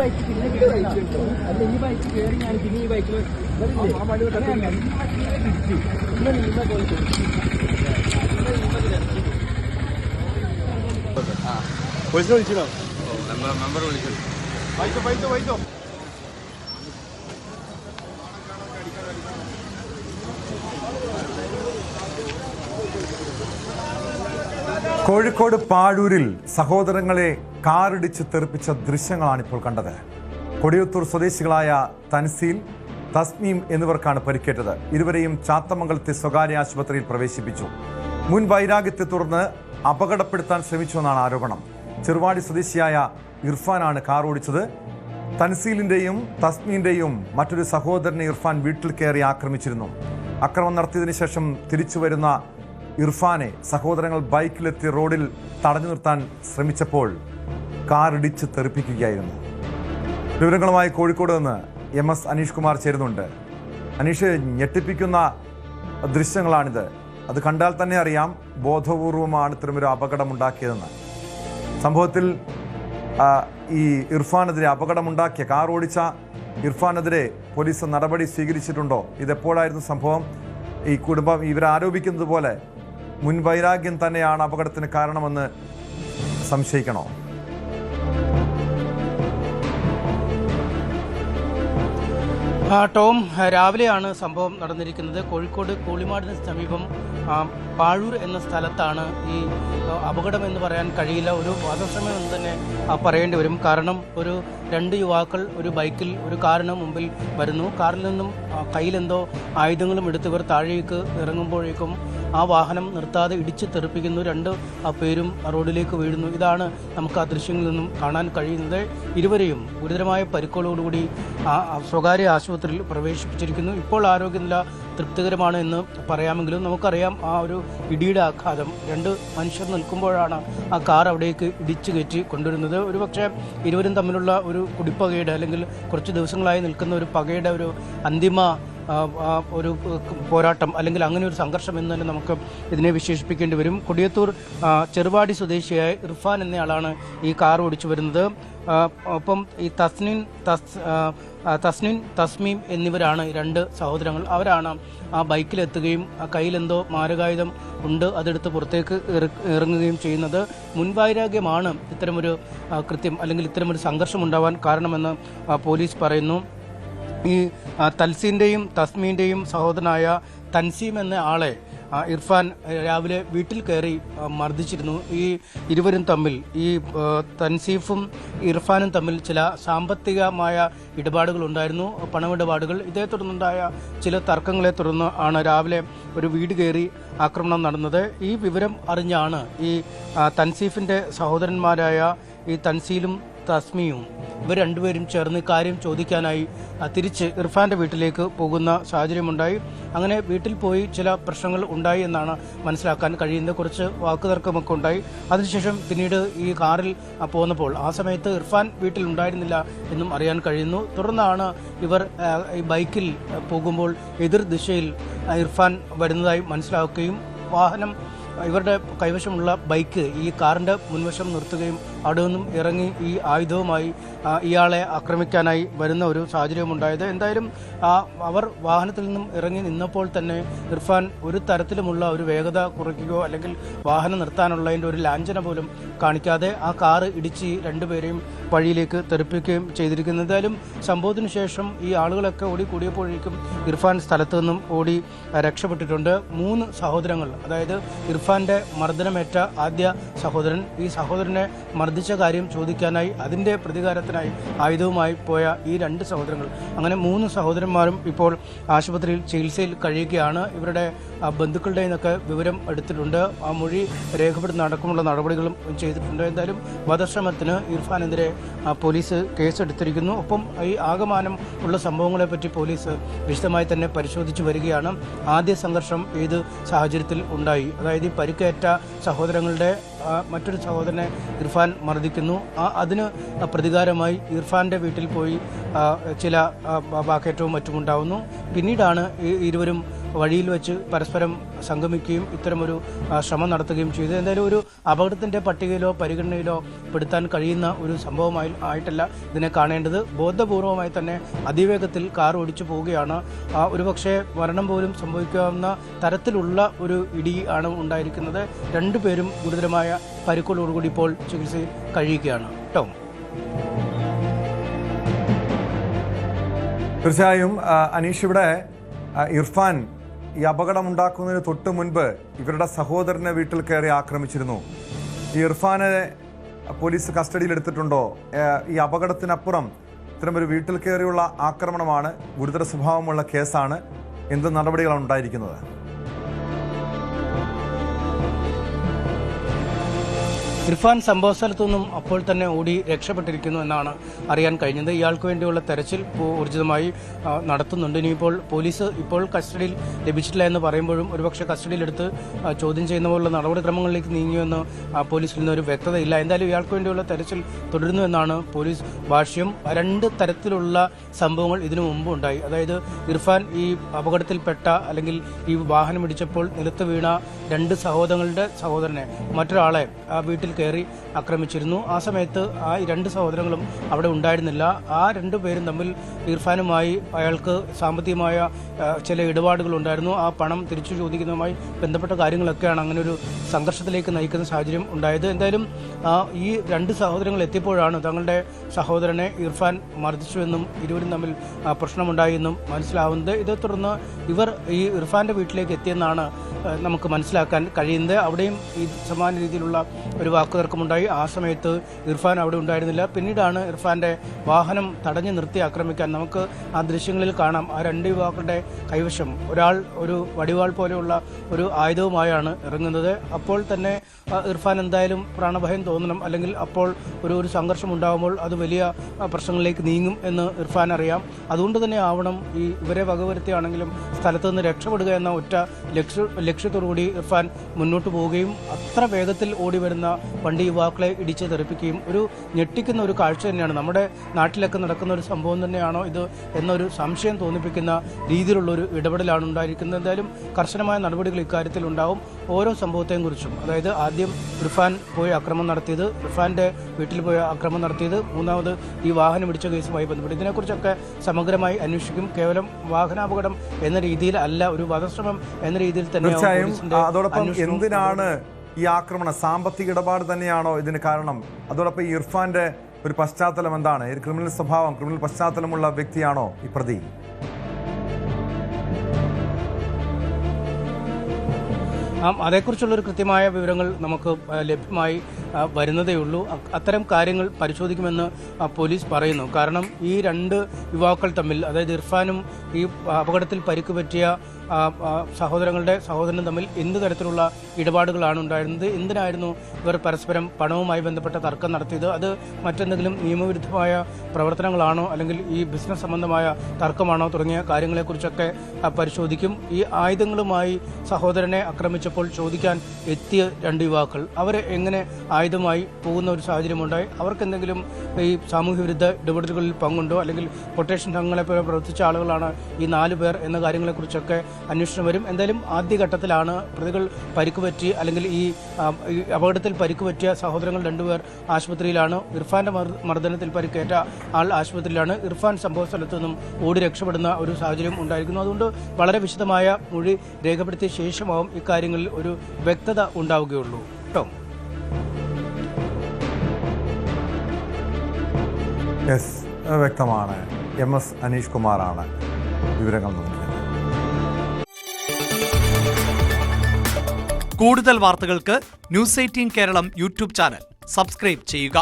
Bike പിന്നെ അല്ല ഈ ബൈക്ക് കയറി ഞാൻ പിന്നെ ഈ ബൈക്കിൽ പോലീസിനെ വിളിച്ചോ? മെമ്പർ വിളിച്ചു. വൈറ്റോ കോഴിക്കോട് പാഴൂരിൽ സഹോദരങ്ങളെ കാറിടിച്ച് തെറിപ്പിച്ച ദൃശ്യങ്ങളാണിപ്പോൾ കണ്ടത്. കൊടിയത്തൂർ സ്വദേശികളായ തൻസീൽ, തസ്മീം എന്നിവർക്കാണ് പരിക്കേറ്റത്. ഇരുവരെയും ചാത്തമംഗലത്തെ സ്വകാര്യ ആശുപത്രിയിൽ പ്രവേശിപ്പിച്ചു. മുൻ വൈരാഗ്യത്തെ തുടർന്ന് അപകടപ്പെടുത്താൻ ശ്രമിച്ചുവെന്നാണ് ആരോപണം. ചെറുവാടി സ്വദേശിയായ ഇർഫാനാണ് കാർ ഓടിച്ചത്. തൻസീലിന്റെയും തസ്മീന്റെയും മറ്റൊരു സഹോദരനെ ഇർഫാൻ വീട്ടിൽ കയറി ആക്രമിച്ചിരുന്നു. ആക്രമണം നടത്തിയതിനു ശേഷം തിരിച്ചു വരുന്ന ഇർഫാനെ സഹോദരങ്ങൾ ബൈക്കിലെത്തി റോഡിൽ തടഞ്ഞു നിർത്താൻ ശ്രമിച്ചപ്പോൾ കാർ ഇടിച്ച് തെറിപ്പിക്കുകയായിരുന്നു. വിവരങ്ങളുമായി കോഴിക്കോട് നിന്ന് MS അനീഷ് കുമാർ ചേരുന്നുണ്ട്. അനീഷ്, ഞെട്ടിപ്പിക്കുന്ന ദൃശ്യങ്ങളാണിത്. അത് കണ്ടാൽ തന്നെ അറിയാം ബോധപൂർവമാണ് ഇത്തരമൊരു അപകടമുണ്ടാക്കിയതെന്ന്. സംഭവത്തിൽ ഈ ഇർഫാനെതിരെ അപകടമുണ്ടാക്കിയ കാർ ഓടിച്ച ഇർഫാനെതിരെ പോലീസ് നടപടി സ്വീകരിച്ചിട്ടുണ്ടോ? ഇതെപ്പോഴായിരുന്നു സംഭവം? ഈ കുടുംബം ഇവരാരോപിക്കുന്നത് പോലെ മുൻവൈരാഗ്യം തന്നെയാണ് അപകടത്തിന് കാരണമെന്ന് സംശയിക്കണോ? ടോം, രാവിലെയാണ് സംഭവം നടന്നിരിക്കുന്നത്. കോഴിക്കോട് കൂളിമാടിന് സമീപം പാഴൂർ എന്ന സ്ഥലത്താണ് ഈ അപകടം എന്ന് പറയാൻ കഴിയില്ല. ഒരു വധശ്രമം എന്ന് തന്നെ പറയേണ്ടി വരും. കാരണം ഒരു 2 യുവാക്കൾ ഒരു ബൈക്കിൽ ഒരു കാറിന് മുമ്പിൽ വരുന്നു. കാറിൽ നിന്നും കയ്യിലെന്തോ ആയുധങ്ങളും എടുത്തവർ താഴേക്ക് ഇറങ്ങുമ്പോഴേക്കും ആ വാഹനം നിർത്താതെ ഇടിച്ച് തെറിപ്പിക്കുന്നു. 2 പേരും റോഡിലേക്ക് വീഴുന്നു. ഇതാണ് നമുക്ക് ആ ദൃശ്യങ്ങളിൽ നിന്നും കാണാൻ കഴിയുന്നത്. ഇരുവരെയും ഗുരുതരമായ പരിക്കുകളോടുകൂടി സ്വകാര്യ ആശുപത്രിയിൽ പ്രവേശിപ്പിച്ചിരിക്കുന്നു. ഇപ്പോൾ ആരോഗ്യനില തൃപ്തികരമാണ് എന്ന് പറയാമെങ്കിലും നമുക്കറിയാം ആ ഒരു ഇടിയുടെ ആഘാതം. 2 മനുഷ്യർ നിൽക്കുമ്പോഴാണ് ആ കാർ അവിടേക്ക് ഇടിച്ചു കയറ്റി കൊണ്ടുവരുന്നത്. ഒരുപക്ഷെ ഇരുവരും തമ്മിലുള്ള ഒരു കുടിപ്പകയുടെ അല്ലെങ്കിൽ കുറച്ച് ദിവസങ്ങളായി നിൽക്കുന്ന ഒരു പകയുടെ ഒരു അന്തിമ ഒരു പോരാട്ടം അല്ലെങ്കിൽ അങ്ങനെ ഒരു സംഘർഷം എന്ന് തന്നെ നമുക്ക് ഇതിനെ വിശേഷിപ്പിക്കേണ്ടി വരും. കൊടിയത്തൂർ ചെറുവാടി സ്വദേശിയായ ഇർഫാൻ എന്നയാളാണ് ഈ കാർ ഓടിച്ചു വരുന്നത്. ഒപ്പം ഈ തസ്നീൻ, തസ്മീം എന്നിവരാണ് 2 സഹോദരങ്ങൾ. അവരാണ് ആ ബൈക്കിലെത്തുകയും കയ്യിലെന്തോ മാരകായുധം ഉണ്ട് അതെടുത്ത് പുറത്തേക്ക് ഇറങ്ങുകയും ചെയ്യുന്നത്. മുൻവൈരാഗ്യമാണ് ഇത്തരമൊരു കൃത്യം അല്ലെങ്കിൽ ഇത്തരമൊരു സംഘർഷം ഉണ്ടാവാൻ കാരണമെന്ന് പോലീസ് പറയുന്നു. ഈ തൽസീൻ്റെയും തസ്മീൻ്റെയും സഹോദരനായ തൻസീം എന്ന ആളെ ഇർഫാൻ രാവിലെ വീട്ടിൽ കയറി മർദ്ദിച്ചിരുന്നു. ഈ ഇരുവരും തമ്മിൽ, ഈ തൻസീഫും ഇർഫാനും തമ്മിൽ ചില സാമ്പത്തികമായ ഇടപാടുകളുണ്ടായിരുന്നു, പണമിടപാടുകൾ. ഇതേ തുടർന്നുണ്ടായ ചില തർക്കങ്ങളെ തുടർന്ന് ആണ് രാവിലെ ഒരു വീട് കയറി ആക്രമണം നടന്നത്. ഈ വിവരം അറിഞ്ഞാണ് ഈ തൻസീഫിൻ്റെ സഹോദരന്മാരായ ഈ തൻസീലും തസ്മിയും ഇവർ 2 പേരും ചേർന്ന് കാര്യം ചോദിക്കാനായി തിരിച്ച് ഇർഫാൻ്റെ വീട്ടിലേക്ക് പോകുന്ന സാഹചര്യമുണ്ടായി. അങ്ങനെ വീട്ടിൽ പോയി ചില പ്രശ്നങ്ങൾ ഉണ്ടായി എന്നാണ് മനസ്സിലാക്കാൻ കഴിയുന്നത്. കുറച്ച് വാക്കുതർക്കമൊക്കെ ഉണ്ടായി. അതിനുശേഷം പിന്നീട് ഈ കാറിൽ പോന്നപ്പോൾ ആ സമയത്ത് ഇർഫാൻ വീട്ടിൽ ഉണ്ടായിരുന്നില്ല എന്നും അറിയാൻ കഴിയുന്നു. തുടർന്നാണ് ഇവർ ഈ ബൈക്കിൽ പോകുമ്പോൾ എതിർ ദിശയിൽ ഇർഫാൻ വരുന്നതായി മനസ്സിലാക്കുകയും വാഹനം ഇവരുടെ കൈവശമുള്ള ബൈക്ക് ഈ കാറിൻ്റെ മുൻവശം നിർത്തുകയും അവിടെ നിന്നും ഇറങ്ങി ഈ ആയുധവുമായി ഇയാളെ ആക്രമിക്കാനായി വരുന്ന ഒരു സാഹചര്യമുണ്ടായത്. എന്തായാലും അവർ വാഹനത്തിൽ നിന്നും ഇറങ്ങി നിന്നപ്പോൾ തന്നെ ഇർഫാൻ ഒരു തരത്തിലുമുള്ള ഒരു വേഗത കുറയ്ക്കുകയോ അല്ലെങ്കിൽ വാഹനം നിർത്താനുള്ളതിൻ്റെ ഒരു ലാഞ്ചന പോലും കാണിക്കാതെ ആ കാറ് ഇടിച്ച് 2 പേരെയും വഴിയിലേക്ക് തെറിപ്പിക്കുകയും ചെയ്തിരിക്കുന്നു. എന്തായാലും സംഭവത്തിന് ശേഷം ഈ ആളുകളൊക്കെ ഓടി കൂടിയപ്പോഴേക്കും ഇർഫാൻ സ്ഥലത്തു നിന്നും ഓടി രക്ഷപ്പെട്ടിട്ടുണ്ട്. 3 സഹോദരങ്ങൾ, അതായത് ഇർഫാൻ്റെ മർദ്ദനമേറ്റ ആദ്യ സഹോദരൻ, ഈ സഹോദരനെ മർദ്ദിച്ച കാര്യം ചോദിക്കാനായി അതിൻ്റെ പ്രതികാരത്തിനായി ആയുധവുമായി പോയ ഈ 2 സഹോദരങ്ങൾ, അങ്ങനെ 3 സഹോദരന്മാരും ഇപ്പോൾ ആശുപത്രിയിൽ ചികിത്സയിൽ കഴിയുകയാണ്. ഇവരുടെ ബന്ധുക്കളുടെ നിന്നൊക്കെ വിവരം എടുത്തിട്ടുണ്ട്. ആ മൊഴി രേഖപ്പെടുത്തുന്ന അടക്കമുള്ള നടപടികളും ചെയ്തിട്ടുണ്ട്. എന്തായാലും വധശ്രമത്തിന് ഇർഫാനെതിരെ പോലീസ് കേസെടുത്തിരിക്കുന്നു. ഒപ്പം ഈ ആകമാനം ഉള്ള സംഭവങ്ങളെപ്പറ്റി പോലീസ് വിശദമായി തന്നെ പരിശോധിച്ച് വരികയാണ്. ആദ്യ സംഘർഷം ഏത് സാഹചര്യത്തിൽ ഉണ്ടായി, അതായത് ഈ പരിക്കേറ്റ സഹോദരങ്ങളുടെ മറ്റൊരു സഹോദരനെ ഇർഫാൻ മർദ്ദിക്കുന്നു. അതിന് പ്രതികാരമായി ഇർഫാൻ്റെ വീട്ടിൽ പോയി ചില വാക്കേറ്റവും മറ്റുമുണ്ടാവുന്നു. പിന്നീടാണ് ഇരുവരും വഴിയിൽ വെച്ച് പരസ്പരം സംഗമിക്കുകയും ഇത്തരമൊരു ശ്രമം നടത്തുകയും ചെയ്തു. എന്തായാലും ഒരു അപകടത്തിൻ്റെ പട്ടികയിലോ പരിഗണനയിലോ പെടുത്താൻ കഴിയുന്ന ഒരു സംഭവമായി ആയിട്ടല്ല ഇതിനെ കാണേണ്ടത്. ബോധപൂർവമായി തന്നെ അതിവേഗത്തിൽ കാർ ഓടിച്ചു പോവുകയാണ്. ഒരുപക്ഷെ മരണം പോലും സംഭവിക്കാവുന്ന തരത്തിലുള്ള ഒരു ഇടി ആണ് ഉണ്ടായിരിക്കുന്നത്. രണ്ടുപേരും ഗുരുതരമായ പരിക്കുകളോടുകൂടി ഇപ്പോൾ ചികിത്സയിൽ കഴിയുകയാണ്. ടോം. തീർച്ചയായും അനീഷ്, ഇവിടെ ഇർഫാൻ ഈ അപകടമുണ്ടാക്കുന്നതിന് തൊട്ട് മുൻപ് ഇവരുടെ സഹോദരനെ വീട്ടിൽ കയറി ആക്രമിച്ചിരുന്നു. ഈ ഇർഫാനെ പോലീസ് കസ്റ്റഡിയിലെടുത്തിട്ടുണ്ടോ? ഈ അപകടത്തിനപ്പുറം ഇത്തരമൊരു വീട്ടിൽ കയറിയുള്ള ആക്രമണമാണ്, ഗുരുതര സ്വഭാവമുള്ള കേസാണ്. എന്ത് നടപടികളാണ് ഉണ്ടായിരിക്കുന്നത്? ഇർഫാൻ സംഭവ സ്ഥലത്തുനിന്നും അപ്പോൾ തന്നെ ഓടി രക്ഷപ്പെട്ടിരിക്കുന്നു എന്നാണ് അറിയാൻ കഴിഞ്ഞത്. ഇയാൾക്ക് വേണ്ടിയുള്ള തെരച്ചിൽ ഊർജിതമായി നടത്തുന്നുണ്ട്. ഇനിയിപ്പോൾ പോലീസ് ഇപ്പോൾ കസ്റ്റഡിയിൽ ലഭിച്ചിട്ടില്ല എന്ന് പറയുമ്പോഴും ഒരുപക്ഷെ കസ്റ്റഡിയിലെടുത്ത് ചോദ്യം ചെയ്യുന്ന പോലുള്ള നടപടിക്രമങ്ങളിലേക്ക് നീങ്ങിയെന്ന് പോലീസിൽ നിന്നൊരു വ്യക്തതയില്ല. എന്തായാലും ഇയാൾക്ക് വേണ്ടിയുള്ള തെരച്ചിൽ തുടരുന്നു എന്നാണ് പോലീസ് ഭാഷ്യം. രണ്ട് തരത്തിലുള്ള സംഭവങ്ങൾ ഇതിനു മുമ്പ് ഉണ്ടായി. അതായത് ഇർഫാൻ ഈ അപകടത്തിൽപ്പെട്ട അല്ലെങ്കിൽ ഈ വാഹനം ഇടിച്ചപ്പോൾ നിലത്ത് വീണ രണ്ട് സഹോദരങ്ങളുടെ സഹോദരനെ മറ്റൊരാളെ വീട്ടിൽ കയറി ആക്രമിച്ചിരുന്നു. ആ സമയത്ത് ആ രണ്ട് സഹോദരങ്ങളും അവിടെ ഉണ്ടായിരുന്നില്ല. ആ രണ്ടു പേരും തമ്മിൽ ഇർഫാനുമായി അയാൾക്ക് സാമ്പത്തികമായ ചില ഇടപാടുകൾ ഉണ്ടായിരുന്നു. ആ പണം തിരിച്ചു ചോദിക്കുന്നതുമായി ബന്ധപ്പെട്ട കാര്യങ്ങളൊക്കെയാണ് അങ്ങനെ ഒരു സംഘർഷത്തിലേക്ക് നയിക്കുന്ന സാഹചര്യം ഉണ്ടായത്. എന്തായാലും ഈ രണ്ട് സഹോദരങ്ങൾ എത്തിയപ്പോഴാണ് തങ്ങളുടെ സഹോദരനെ ഇർഫാൻ മർദ്ദിച്ചുവെന്നും ഇരുവരും തമ്മിൽ പ്രശ്നമുണ്ടായി എന്നും മനസ്സിലാവുന്നത്. ഇതേ തുടർന്ന് ഇവർ ഈ ഇർഫാന്റെ വീട്ടിലേക്ക് എത്തിയെന്നാണ് നമുക്ക് മനസ്സിലാക്കാൻ കഴിയുന്നത്. അവിടെയും ഈ സമാന രീതിയിലുള്ള ഒരു വാക്കുതർക്കമുണ്ടായി. ആ സമയത്ത് ഇർഫാൻ അവിടെ ഉണ്ടായിരുന്നില്ല. പിന്നീടാണ് ഇർഫാന്റെ വാഹനം തടഞ്ഞു നിർത്തി ആക്രമിക്കാൻ. നമുക്ക് ആ ദൃശ്യങ്ങളിൽ കാണാം. ആ രണ്ട് യുവാക്കളുടെ കൈവശം ഒരാൾ ഒരു വടിവാൾ പോലെയുള്ള ഒരു ആയുധവുമായാണ് ഇറങ്ങുന്നത്. അപ്പോൾ തന്നെ ഇർഫാൻ എന്തായാലും പ്രാണഭയം തോന്നണം, അല്ലെങ്കിൽ അപ്പോൾ ഒരു സംഘർഷം ഉണ്ടാകുമ്പോൾ അത് വലിയ പ്രശ്നങ്ങളിലേക്ക് നീങ്ങും എന്ന് ഇർഫാൻ അറിയാം. അതുകൊണ്ട് തന്നെ ആവണം ഈ ഇവരെ വകവരുത്തിയാണെങ്കിലും സ്ഥലത്ത് നിന്ന് രക്ഷപ്പെടുക എന്ന ഒറ്റ ലക്ഷ്യത്തോടുകൂടി ഇർഫാൻ മുന്നോട്ട് പോവുകയും അത്ര വേഗത്തിൽ ഓടി വരുന്ന വണ്ടി യുവാക്കളെ ഇടിച്ച് തെറിപ്പിക്കുകയും ഒരു ഞെട്ടിക്കുന്ന ഒരു കാഴ്ച തന്നെയാണ്. നമ്മുടെ നാട്ടിലൊക്കെ നടക്കുന്ന ഒരു സംഭവം തന്നെയാണോ ഇത് എന്നൊരു സംശയം തോന്നിപ്പിക്കുന്ന രീതിയിലുള്ളൊരു ഇടപെടലാണ് ഉണ്ടായിരിക്കുന്നത്. എന്തായാലും കർശനമായ നടപടികൾ ഇക്കാര്യത്തിൽ ഉണ്ടാവും. ഓരോ സംഭവത്തെയും കുറിച്ചും, അതായത് ആദ്യം ഇർഫാൻ പോയി ആക്രമണം നടത്തിയത്, ഇർഫാന്റെ വീട്ടിൽ പോയി ആക്രമണം നടത്തിയത്, മൂന്നാമത് ഈ വാഹനം ഇടിച്ച കേസുമായി ബന്ധപ്പെട്ട് ഇതിനെക്കുറിച്ചൊക്കെ സമഗ്രമായി അന്വേഷിക്കും. കേവലം വാഹനാപകടം എന്ന രീതിയിൽ അല്ല, ഒരു വധശ്രമം എന്ന രീതിയിൽ തന്നെ. അതോടൊപ്പം എന്തിനാണ് ഈ ആക്രമണം? സാമ്പത്തിക ഇടപാട് തന്നെയാണോ ഇതിന് കാരണം? അതോടൊപ്പം ഈ ഇർഫാന്റെ ഒരു പശ്ചാത്തലം എന്താണ്? ക്രിമിനൽ സ്വഭാവം, ക്രിമിനൽ പശ്ചാത്തലമുള്ള വ്യക്തിയാണോ ഈ പ്രതി? അതേക്കുറിച്ചുള്ളൊരു കൃത്യമായ വിവരങ്ങൾ നമുക്ക് ലഭ്യമായി വരുന്നതേ ഉള്ളൂ. അത്തരം കാര്യങ്ങൾ പരിശോധിക്കുമെന്ന് പോലീസ് പറയുന്നു. കാരണം ഈ രണ്ട് യുവാക്കൾ തമ്മിൽ, അതായത് ഇർഫാനും ഈ അപകടത്തിൽ പരിക്ക് പറ്റിയ സഹോദരനും തമ്മിൽ എന്ത് തരത്തിലുള്ള ഇടപാടുകളാണ് ഉണ്ടായിരുന്നത്? എന്തിനായിരുന്നു ഇവർ പരസ്പരം പണവുമായി ബന്ധപ്പെട്ട തർക്കം നടത്തിയത്? അത് മറ്റെന്തെങ്കിലും നിയമവിരുദ്ധമായ പ്രവർത്തനങ്ങളാണോ, അല്ലെങ്കിൽ ഈ ബിസിനസ് സംബന്ധമായ തർക്കമാണോ തുടങ്ങിയ കാര്യങ്ങളെക്കുറിച്ചൊക്കെ പരിശോധിക്കും. ഈ ആയുധങ്ങളുമായി സഹോദരനെ ആക്രമിച്ചപ്പോൾ ചോദിക്കാൻ എത്തിയ രണ്ട് യുവാക്കൾ അവർ എങ്ങനെ ആയുധമായി പോകുന്ന ഒരു സാഹചര്യമുണ്ടായി? അവർക്കെന്തെങ്കിലും ഈ സാമൂഹ്യവിരുദ്ധ ഇടപെടലുകളിൽ പങ്കുണ്ടോ, അല്ലെങ്കിൽ കൊട്ടേഷൻ സംഘങ്ങളെപ്പോലെ പ്രവർത്തിച്ച ആളുകളാണ് ഈ 4 പേർ എന്ന കാര്യങ്ങളെക്കുറിച്ചൊക്കെ അന്വേഷണം വരും. എന്തായാലും ആദ്യഘട്ടത്തിലാണ് പ്രതികൾ പരിക്കുപറ്റി, അല്ലെങ്കിൽ ഈ അപകടത്തിൽ പരിക്കുപറ്റിയ സഹോദരങ്ങൾ 2 പേർ ആശുപത്രിയിലാണ്. ഇർഫാന്റെ മർദ്ദനത്തിൽ പരിക്കേറ്റ ആൾ ആശുപത്രിയിലാണ്. ഇർഫാൻ സംഭവ സ്ഥലത്തു നിന്നും ഓടി രക്ഷപ്പെടുന്ന ഒരു സാഹചര്യം ഉണ്ടായിരിക്കുന്നു. അതുകൊണ്ട് വളരെ വിശദമായ മൊഴി രേഖപ്പെടുത്തിയ ശേഷമാവും ഇക്കാര്യങ്ങളിൽ ഒരു വ്യക്തത ഉണ്ടാവുകയുള്ളൂ. കേട്ടോ. വ്യക്തമാണ്. MS അനീഷ് കുമാറാണ് വിവരങ്ങൾ നൽകിയത്. കൂടുതൽ വാർത്തകൾക്ക് News 18 Keralam YouTube channel subscribe ചെയ്യുക.